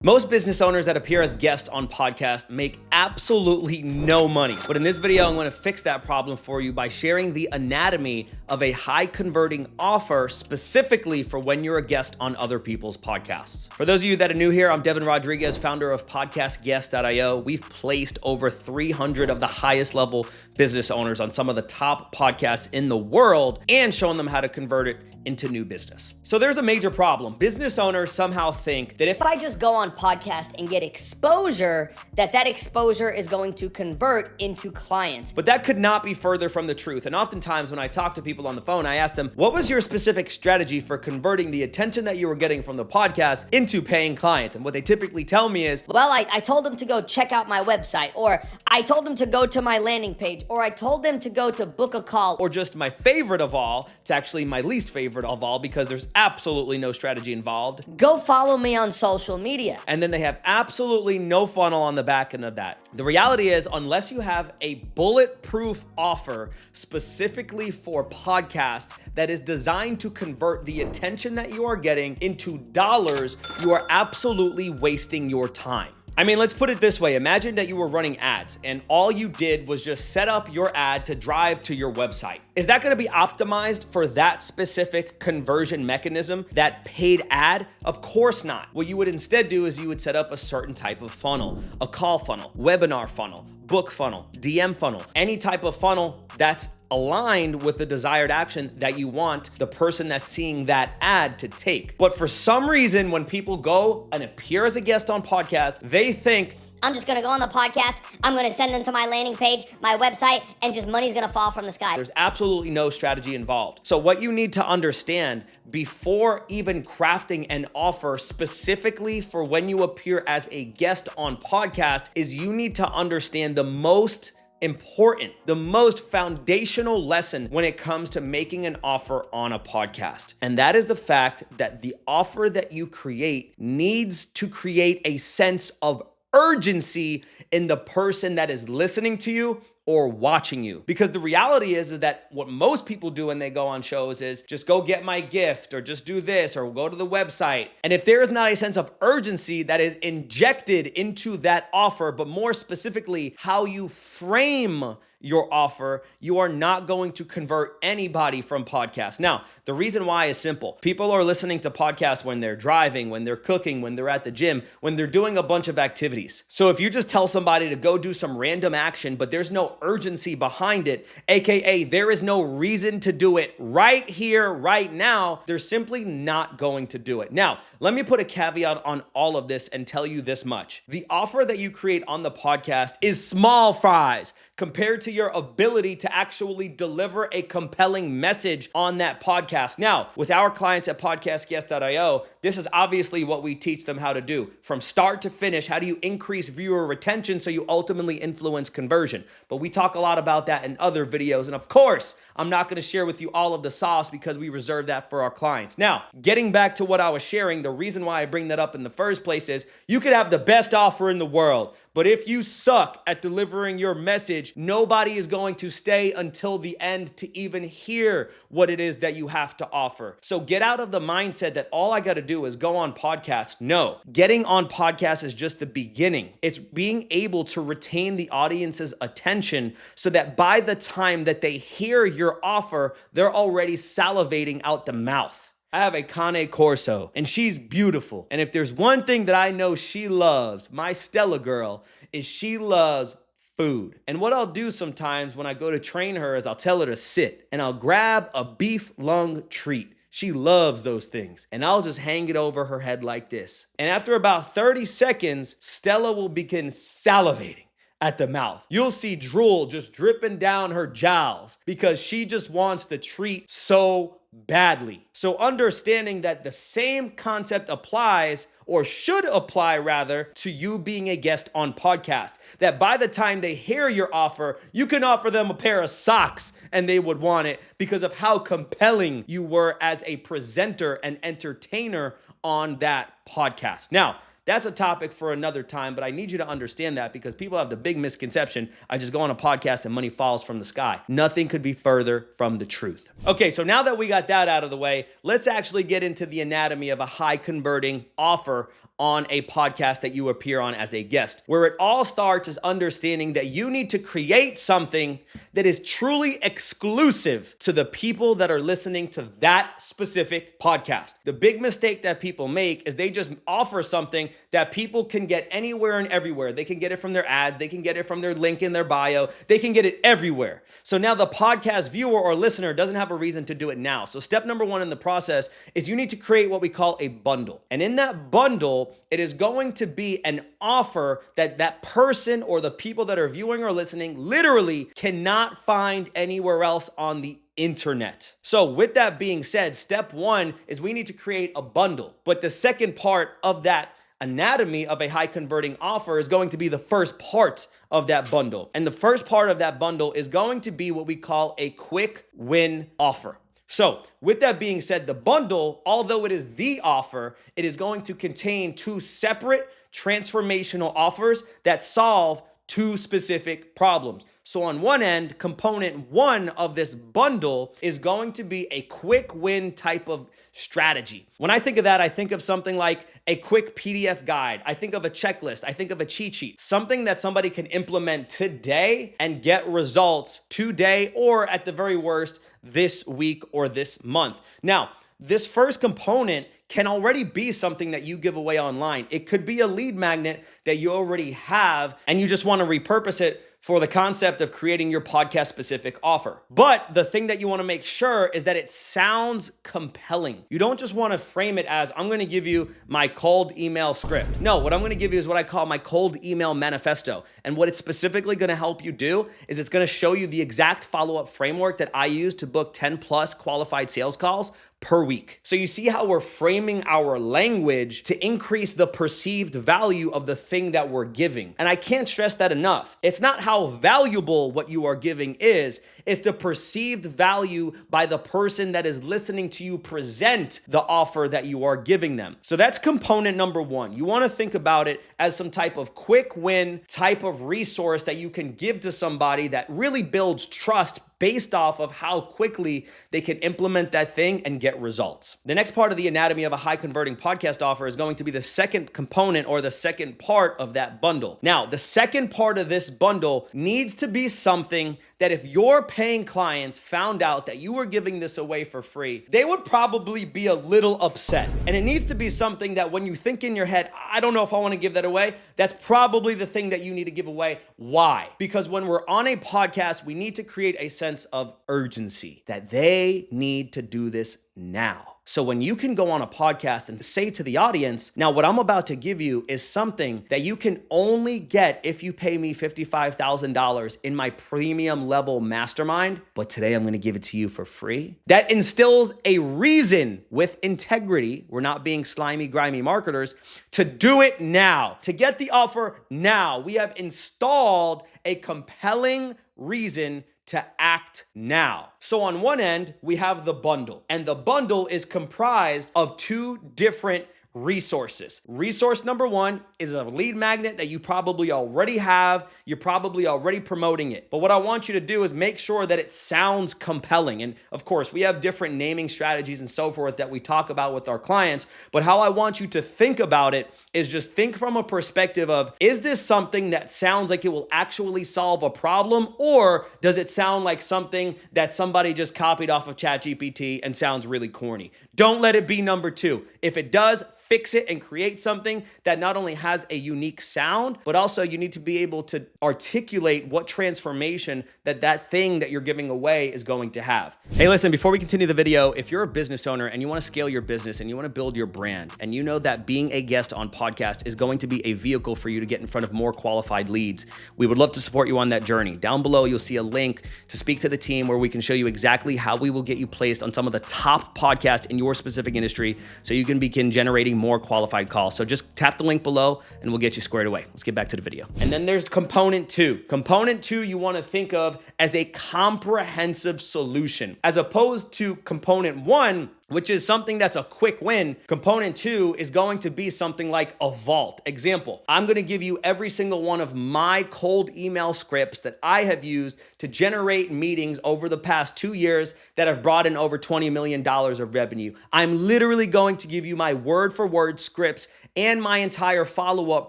Most business owners that appear as guests on podcasts make absolutely no money. But in this video, I'm going to fix that problem for you by sharing the anatomy of a high converting offer specifically for when you're a guest on other people's podcasts. For those of you that are new here, I'm Devin Rodriguez, founder of podcastguest.io. We've placed over 300 of the highest level business owners on some of the top podcasts in the world and shown them how to convert it into new business. So there's a major problem. Business owners somehow think that if I just go on podcast and get exposure, that exposure is going to convert into clients. But that could not be further from the truth. And oftentimes when I talk to people on the phone, I ask them, what was your specific strategy for converting the attention that you were getting from the podcast into paying clients? And what they typically tell me is, well, I told them to go check out my website, or I told them to go to my landing page, or I told them to go to book a call. Or just my favorite of all, it's actually my least favorite of all because there's absolutely no strategy involved. Go follow me on social media. And then they have absolutely no funnel on the back end of that. The reality is, unless you have a bulletproof offer specifically for podcasts that is designed to convert the attention that you are getting into dollars, you are absolutely wasting your time. I mean, let's put it this way. Imagine that you were running ads and all you did was just set up your ad to drive to your website. Is that going to be optimized for that specific conversion mechanism, that paid ad? Of course not. What you would instead do is you would set up a certain type of funnel, a call funnel, webinar funnel, book funnel, DM funnel, any type of funnel that's aligned with the desired action that you want the person that's seeing that ad to take. But for some reason, when people go and appear as a guest on podcast, they think, I'm just gonna go on the podcast, I'm gonna send them to my landing page, my website, and just money's gonna fall from the sky. There's absolutely no strategy involved. So what you need to understand before even crafting an offer specifically for when you appear as a guest on podcast is you need to understand the most important, the most foundational lesson when it comes to making an offer on a podcast. And that is the fact that the offer that you create needs to create a sense of urgency in the person that is listening to you or watching you. Because the reality is that what most people do when they go on shows is just go get my gift or just do this or go to the website. And if there is not a sense of urgency that is injected into that offer, but more specifically how you frame your offer, you are not going to convert anybody from podcasts. Now, the reason why is simple. People are listening to podcasts when they're driving, when they're cooking, when they're at the gym, when they're doing a bunch of activities. So if you just tell somebody to go do some random action, but there's no urgency behind it, AKA there is no reason to do it right here, right now, they're simply not going to do it. Now, let me put a caveat on all of this and tell you this much. The offer that you create on the podcast is small fries compared to your ability to actually deliver a compelling message on that podcast. Now, with our clients at podcastguest.io, this is obviously what we teach them how to do. From start to finish, how do you increase viewer retention so you ultimately influence conversion? But we talk a lot about that in other videos. And of course, I'm not going to share with you all of the sauce because we reserve that for our clients. Now, getting back to what I was sharing, the reason why I bring that up in the first place is you could have the best offer in the world, but if you suck at delivering your message, nobody is going to stay until the end to even hear what it is that you have to offer. So get out of the mindset that all I got to do is go on podcasts. No, getting on podcasts is just the beginning. It's being able to retain the audience's attention so that by the time that they hear your offer, they're already salivating out the mouth. I have a Cane Corso, and she's beautiful. And if there's one thing that I know she loves, my Stella girl, is she loves food. And what I'll do sometimes when I go to train her is I'll tell her to sit, and I'll grab a beef lung treat. She loves those things. And I'll just hang it over her head like this. And after about 30 seconds, Stella will begin salivating at the mouth. You'll see drool just dripping down her jowls because she just wants the treat so badly. So understanding that the same concept applies, or should apply rather, to you being a guest on podcast. That by the time they hear your offer, you can offer them a pair of socks and they would want it because of how compelling you were as a presenter and entertainer on that podcast. Now, that's a topic for another time, but I need you to understand that because people have the big misconception, I just go on a podcast and money falls from the sky. Nothing could be further from the truth. Okay, so now that we got that out of the way, let's actually get into the anatomy of a high converting offer on a podcast that you appear on as a guest. Where it all starts is understanding that you need to create something that is truly exclusive to the people that are listening to that specific podcast. The big mistake that people make is they just offer something that people can get anywhere and everywhere. They can get it from their ads, they can get it from their link in their bio, they can get it everywhere. So now the podcast viewer or listener doesn't have a reason to do it now. So step number one in the process is you need to create what we call a bundle. And in that bundle, it is going to be an offer that that person or the people that are viewing or listening literally cannot find anywhere else on the internet. So with that being said, step one is we need to create a bundle. But the second part of that anatomy of a high converting offer is going to be the first part of that bundle. And the first part of that bundle is going to be what we call a quick win offer. So with that being said, the bundle, although it is the offer, it is going to contain two separate transformational offers that solve two specific problems. So on one end, component one of this bundle is going to be a quick win type of strategy. When I think of that, I think of something like a quick PDF guide. I think of a checklist. I think of a cheat sheet, something that somebody can implement today and get results today, or at the very worst, this week or this month. Now, this first component can already be something that you give away online. It could be a lead magnet that you already have and you just want to repurpose it for the concept of creating your podcast specific offer. But the thing that you want to make sure is that it sounds compelling. You don't just want to frame it as, I'm going to give you my cold email script. No, what I'm going to give you is what I call my cold email manifesto. And what it's specifically going to help you do is it's going to show you the exact follow-up framework that I use to book 10 plus qualified sales calls per week. So you see how we're framing our language to increase the perceived value of the thing that we're giving. And I can't stress that enough. It's not how valuable what you are giving is, it's the perceived value by the person that is listening to you present the offer that you are giving them. So that's component number one. You want to think about it as some type of quick win type of resource that you can give to somebody that really builds trust based off of how quickly they can implement that thing and get results. The next part of the anatomy of a high converting podcast offer is going to be the second component or the second part of that bundle. Now, the second part of this bundle needs to be something that if your paying clients found out that you were giving this away for free, they would probably be a little upset. And it needs to be something that when you think in your head, I don't know if I want to give that away, that's probably the thing that you need to give away. Why? Because when we're on a podcast, we need to create a sense of urgency that they need to do this now. So when you can go on a podcast and say to the audience, now what I'm about to give you is something that you can only get if you pay me $55,000 in my premium level mastermind, but today I'm going to give it to you for free. That instills a reason with integrity. We're not being slimy, grimy marketers to do it now, to get the offer now. We have installed a compelling reason to act now. So on one end, we have the bundle, and the bundle is comprised of two different resources. Resource number one is a lead magnet that you probably already have. You're probably already promoting it. But what I want you to do is make sure that it sounds compelling. And of course, we have different naming strategies and so forth that we talk about with our clients. But how I want you to think about it is just think from a perspective of, is this something that sounds like it will actually solve a problem? Or does it sound like something that somebody just copied off of ChatGPT and sounds really corny? Don't let it be number two. If it does, fix it and create something that not only has a unique sound, but also you need to be able to articulate what transformation that thing that you're giving away is going to have. Hey, listen, before we continue the video, if you're a business owner and you want to scale your business and you want to build your brand, and you know that being a guest on podcast is going to be a vehicle for you to get in front of more qualified leads, we would love to support you on that journey. Down below, you'll see a link to speak to the team where we can show you exactly how we will get you placed on some of the top podcasts in your specific industry so you can begin generating more qualified calls. So just tap the link below and we'll get you squared away. Let's get back to the video. And then there's component two. Component two, you want to think of as a comprehensive solution, as opposed to component one, which is something that's a quick win. Component 2 is going to be something like a vault. Example, I'm going to give you every single one of my cold email scripts that I have used to generate meetings over the past 2 years that have brought in over $20 million of revenue. I'm literally going to give you my word for word scripts and my entire follow-up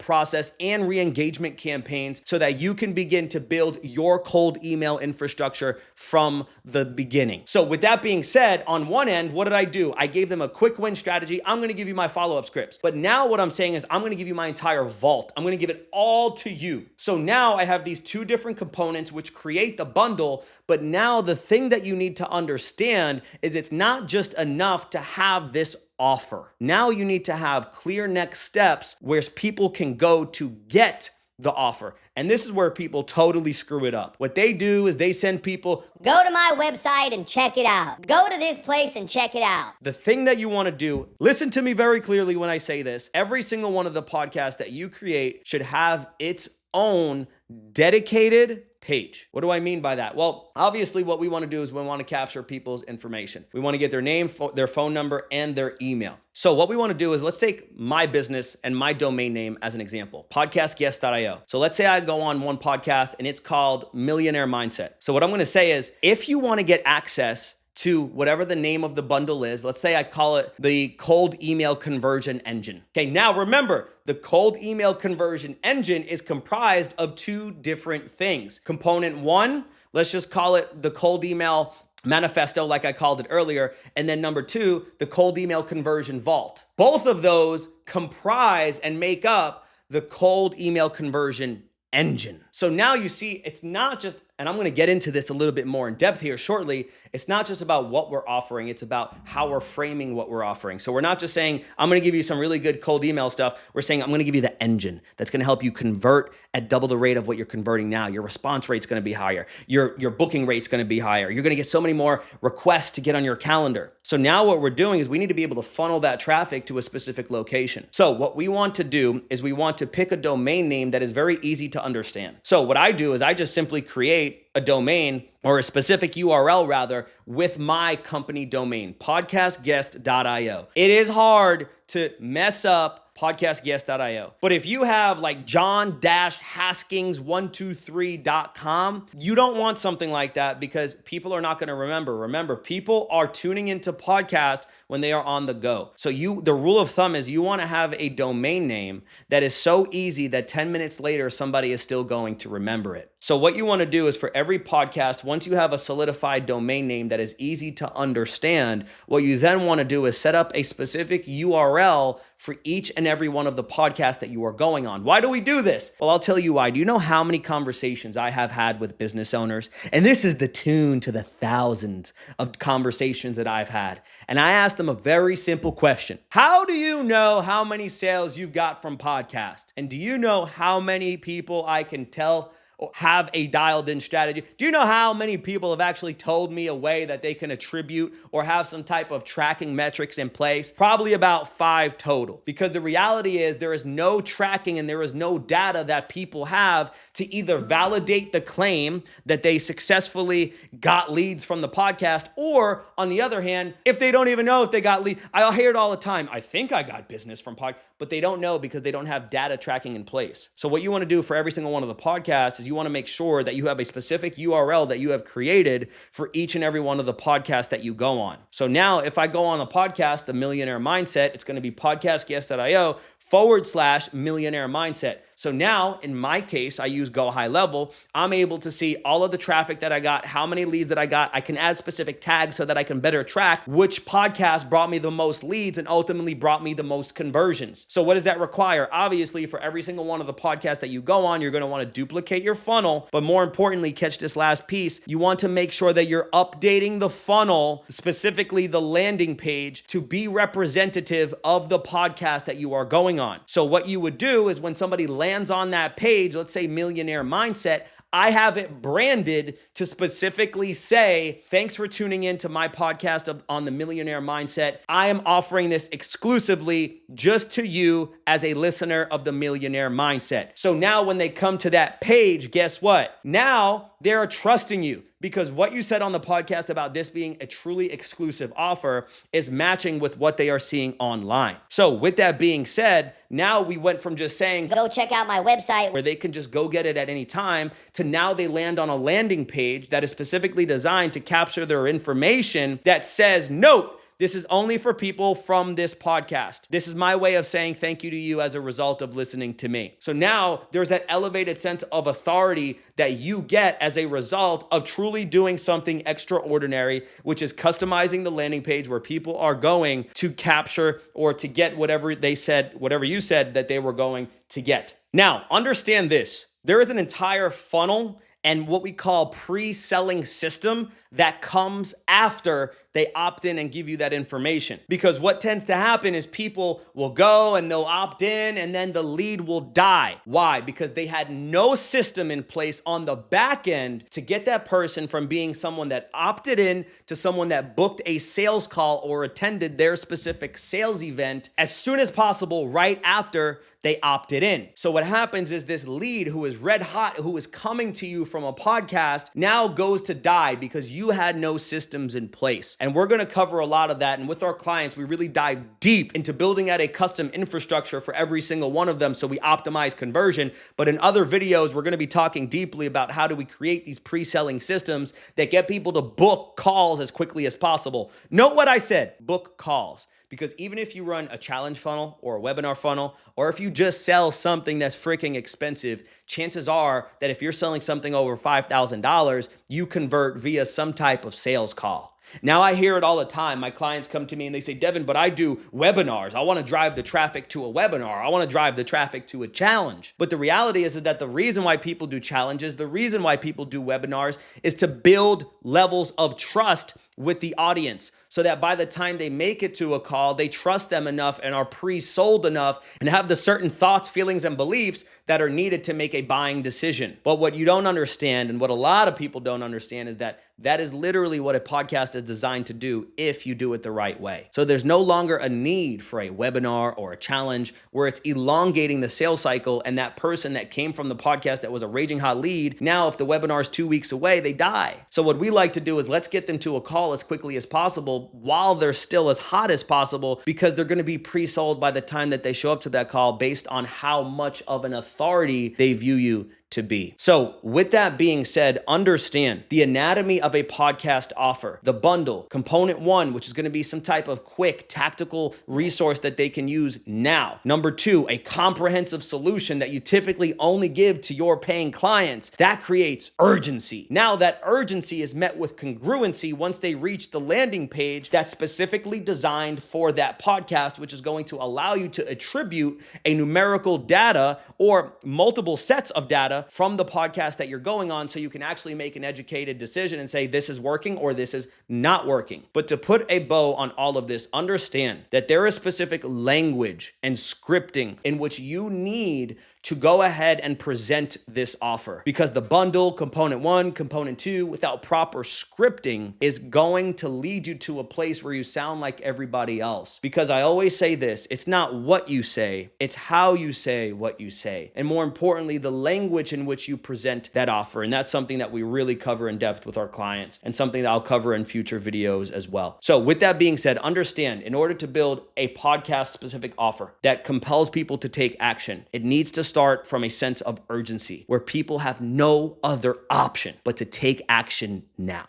process and re-engagement campaigns so that you can begin to build your cold email infrastructure from the beginning. So with that being said, on one end, what did I do? I gave them a quick win strategy. I'm going to give you my follow-up scripts. But now what I'm saying is I'm going to give you my entire vault. I'm going to give it all to you. So now I have these two different components which create the bundle. But now the thing that you need to understand is it's not just enough to have this offer. Now you need to have clear next steps where people can go to get the offer. And this is where people totally screw it up. What they do is they send people, go to my website and check it out. Go to this place and check it out. The thing that you want to do, listen to me very clearly when I say this, every single one of the podcasts that you create should have its own dedicated page. What do I mean by that? Well, obviously what we want to do is we want to capture people's information. We want to get their name, their phone number, and their email. So what we want to do is let's take my business and my domain name as an example, podcastguest.io. So let's say I go on one podcast and it's called Millionaire Mindset. So what I'm going to say is if you want to get access to whatever the name of the bundle is, let's say I call it the cold email conversion engine. Okay, now remember, the cold email conversion engine is comprised of two different things. Component 1, let's just call it the cold email manifesto like I called it earlier. And then number 2, the cold email conversion vault. Both of those comprise and make up the cold email conversion engine. So now you see, it's not just, and I'm going to get into this a little bit more in depth here shortly, it's not just about what we're offering, it's about how we're framing what we're offering. So we're not just saying, I'm going to give you some really good cold email stuff. We're saying, I'm going to give you the engine that's going to help you convert at double the rate of what you're converting now. Your response rate's going to be higher. Your booking rate's going to be higher. You're going to get so many more requests to get on your calendar. So now what we're doing is we need to be able to funnel that traffic to a specific location. So what we want to do is we want to pick a domain name that is very easy to understand. So what I do is I just simply create a domain or a specific URL rather with my company domain, podcastguest.io. It is hard to mess up podcastguest.io. But if you have like john-haskins123.com, you don't want something like that because people are not going to remember. Remember, people are tuning into podcast when they are on the go. So the rule of thumb is you want to have a domain name that is so easy that 10 minutes later, somebody is still going to remember it. So what you want to do is for every podcast, once you have a solidified domain name that is easy to understand, what you then want to do is set up a specific URL for each and every one of the podcasts that you are going on. Why do we do this? Well, I'll tell you why. Do you know how many conversations I have had with business owners? And this is the tune to the thousands of conversations that I've had. And I asked them a very simple question. How do you know how many sales you've got from podcast? And do you know how many people I can tell have a dialed in strategy? Do you know how many people have actually told me a way that they can attribute or have some type of tracking metrics in place? Probably about 5 total. Because the reality is there is no tracking and there is no data that people have to either validate the claim that they successfully got leads from the podcast, or on the other hand, if they don't even know if they got leads. I hear it all the time. I think I got business from podcast, but they don't know because they don't have data tracking in place. So what you want to do for every single one of the podcasts is you want to make sure that you have a specific URL that you have created for each and every one of the podcasts that you go on. So now if I go on a podcast, The Millionaire Mindset, it's going to be podcastguest.io/millionaire mindset. So now in my case, I use Go High Level. I'm able to see all of the traffic that I got, how many leads that I got. I can add specific tags so that I can better track which podcast brought me the most leads and ultimately brought me the most conversions. So what does that require? Obviously, for every single one of the podcasts that you go on, you're going to want to duplicate your funnel. But more importantly, catch this last piece. You want to make sure that you're updating the funnel, specifically the landing page, to be representative of the podcast that you are going on. So what you would do is when somebody lands on that page, let's say Millionaire Mindset, I have it branded to specifically say, thanks for tuning in to my podcast on the Millionaire Mindset. I am offering this exclusively just to you as a listener of the Millionaire Mindset. So now when they come to that page, guess what? Now they're trusting you, because what you said on the podcast about this being a truly exclusive offer is matching with what they are seeing online. So with that being said, now we went from just saying, go check out my website, where they can just go get it at any time, to now they land on a landing page that is specifically designed to capture their information that says, note, this is only for people from this podcast. This is my way of saying thank you to you as a result of listening to me. So now there's that elevated sense of authority that you get as a result of truly doing something extraordinary, which is customizing the landing page where people are going to capture or to get whatever they said, whatever you said that they were going to get. Now, understand this. There is an entire funnel and what we call pre-selling system that comes after they opt in and give you that information. Because what tends to happen is people will go and they'll opt in and then the lead will die. Why? Because they had no system in place on the back end to get that person from being someone that opted in to someone that booked a sales call or attended their specific sales event as soon as possible right after they opted in. So what happens is this lead who is red hot, who is coming to you from a podcast, now goes to die because you had no systems in place. And we're gonna cover a lot of that. And with our clients, we really dive deep into building out a custom infrastructure for every single one of them so we optimize conversion. But in other videos, we're gonna be talking deeply about how do we create these pre-selling systems that get people to book calls as quickly as possible. Note what I said, book calls. Because even if you run a challenge funnel or a webinar funnel, or if you just sell something that's freaking expensive, chances are that if you're selling something over $5,000, you convert via some type of sales call. Now I hear it all the time. My clients come to me and they say, Devin, but I do webinars. I want to drive the traffic to a webinar. I want to drive the traffic to a challenge. But the reality is that the reason why people do challenges, the reason why people do webinars is to build levels of trust with the audience so that by the time they make it to a call, they trust them enough and are pre-sold enough and have the certain thoughts, feelings, and beliefs that are needed to make a buying decision. But what you don't understand, and what a lot of people don't understand, is that that is literally what a podcast is designed to do if you do it the right way. So there's no longer a need for a webinar or a challenge where it's elongating the sales cycle, and that person that came from the podcast that was a raging hot lead, now if the webinar is 2 weeks away, they die. So what we like to do is let's get them to a call as quickly as possible while they're still as hot as possible, because they're going to be pre-sold by the time that they show up to that call based on how much of an authority they view you to be. So with that being said, understand the anatomy of a podcast offer, the bundle, component 1, which is going to be some type of quick tactical resource that they can use now. Number 2, a comprehensive solution that you typically only give to your paying clients. That creates urgency. Now that urgency is met with congruency once they reach the landing page that's specifically designed for that podcast, which is going to allow you to attribute a numerical data or multiple sets of data from the podcast that you're going on so you can actually make an educated decision and say this is working or this is not working. But to put a bow on all of this, understand that there is specific language and scripting in which you need to go ahead and present this offer, because the bundle, component 1, component 2, without proper scripting is going to lead you to a place where you sound like everybody else. Because I always say this, it's not what you say, it's how you say what you say. And more importantly, the language in which you present that offer. And that's something that we really cover in depth with our clients and something that I'll cover in future videos as well. So with that being said, understand, in order to build a podcast specific offer that compels people to take action, it needs to start from a sense of urgency where people have no other option but to take action now.